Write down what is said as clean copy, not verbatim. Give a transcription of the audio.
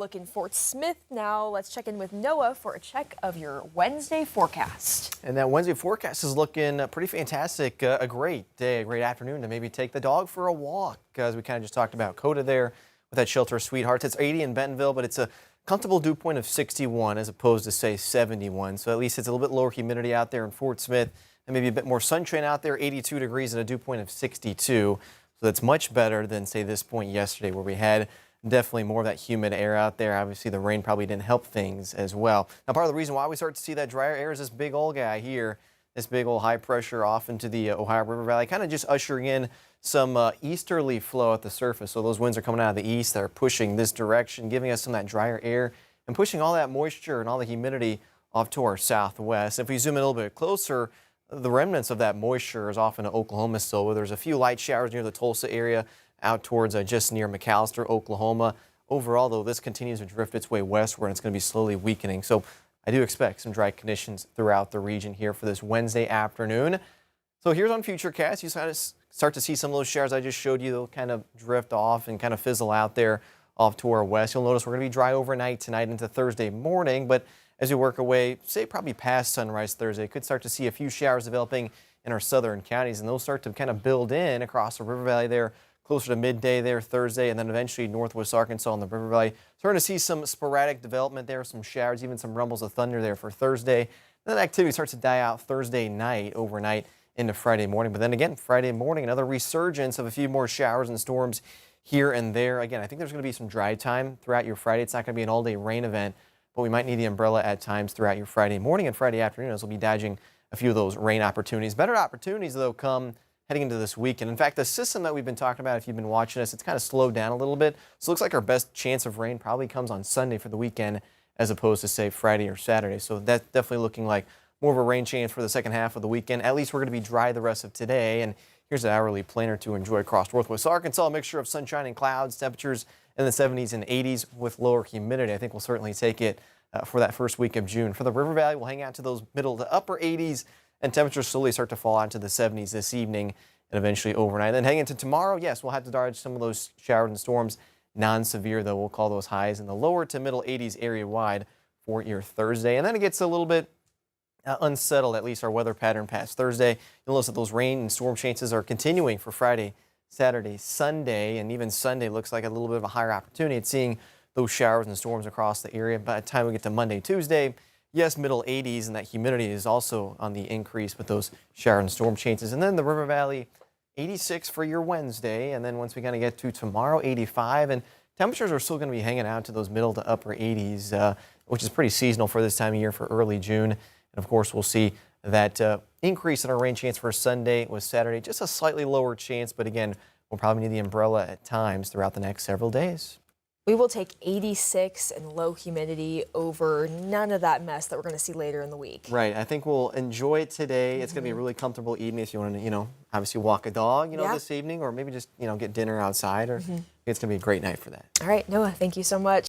Look in Fort Smith now. Let's check in with Noah for a check of your Wednesday forecast. And that Wednesday forecast is looking pretty fantastic. A great day, a great afternoon to maybe take the dog for a walk. As we kind of just talked about Coda there with that shelter of sweethearts. It's 80 in Bentonville, but it's a comfortable dew point of 61 as opposed to, say, 71. So at least it's a little bit lower humidity out there in Fort Smith and maybe a bit more sunshine out there, 82 degrees and a dew point of 62. So that's much better than, say, this point yesterday where we had definitely more of that humid air out there. Obviously, the rain probably didn't help things as well. Now, part of the reason why we start to see that drier air is this big old guy here, this big old high pressure off into the Ohio River Valley, kind of just ushering in some easterly flow at the surface. So those winds are coming out of the east. They're pushing this direction, giving us some of that drier air and pushing all that moisture and all the humidity off to our southwest. If we zoom in a little bit closer, the remnants of that moisture is off into Oklahoma still, where there's a few light showers near the Tulsa area, out towards just near McAlester, Oklahoma. Overall, though, this continues to drift its way westward and it's going to be slowly weakening. So I do expect some dry conditions throughout the region here for this Wednesday afternoon. So here's on Futurecast. You start to see some of those showers I just showed you. They'll kind of drift off and kind of fizzle out there off to our west. You'll notice we're going to be dry overnight tonight into Thursday morning, but as we work away, say probably past sunrise Thursday, could start to see a few showers developing in our southern counties, and those start to kind of build in across the river valley there closer to midday there Thursday, and then eventually northwest Arkansas and the River Valley. Starting to see some sporadic development there, some showers, even some rumbles of thunder there for Thursday. Then activity starts to die out Thursday night, overnight into Friday morning. But then again, Friday morning, another resurgence of a few more showers and storms here and there. Again, I think there's going to be some dry time throughout your Friday. It's not going to be an all-day rain event, but we might need the umbrella at times throughout your Friday morning and Friday afternoon as we'll be dodging a few of those rain opportunities. Better opportunities, though, come heading into this weekend. In fact, the system that we've been talking about, if you've been watching us, it's kind of slowed down a little bit. So it looks like our best chance of rain probably comes on Sunday for the weekend as opposed to, say, Friday or Saturday. So that's definitely looking like more of a rain chance for the second half of the weekend. At least we're going to be dry the rest of today. And here's an hourly planner to enjoy across northwest Arkansas. A mixture of sunshine and clouds, temperatures in the 70s and 80s with lower humidity. I think we'll certainly take it for that first week of June. For the River Valley, we'll hang out to those middle to upper 80s, and temperatures slowly start to fall out into the 70s this evening and eventually overnight. Then heading into tomorrow, yes, we'll have to dodge some of those showers and storms. Non-severe, though, we'll call those highs in the lower to middle 80s area-wide for your Thursday. And then it gets a little bit unsettled, at least our weather pattern past Thursday. You'll notice that those rain and storm chances are continuing for Friday, Saturday, Sunday, and even Sunday looks like a little bit of a higher opportunity at seeing those showers and storms across the area. By the time we get to Monday, Tuesday, yes, middle 80s, and that humidity is also on the increase with those shower and storm chances. And then the River Valley, 86 for your Wednesday. And then once we kind of get to tomorrow, 85. And temperatures are still going to be hanging out to those middle to upper 80s, which is pretty seasonal for this time of year for early June. And of course, we'll see that increase in our rain chance for Sunday with Saturday, just a slightly lower chance. But again, we'll probably need the umbrella at times throughout the next several days. We will take 86 and low humidity over none of that mess that we're going to see later in the week. Right. I think we'll enjoy it today. It's going to be a really comfortable evening if you want to, obviously walk a dog, this evening, or maybe just, get dinner outside. Or it's going to be a great night for that. All right, Noah, thank you so much.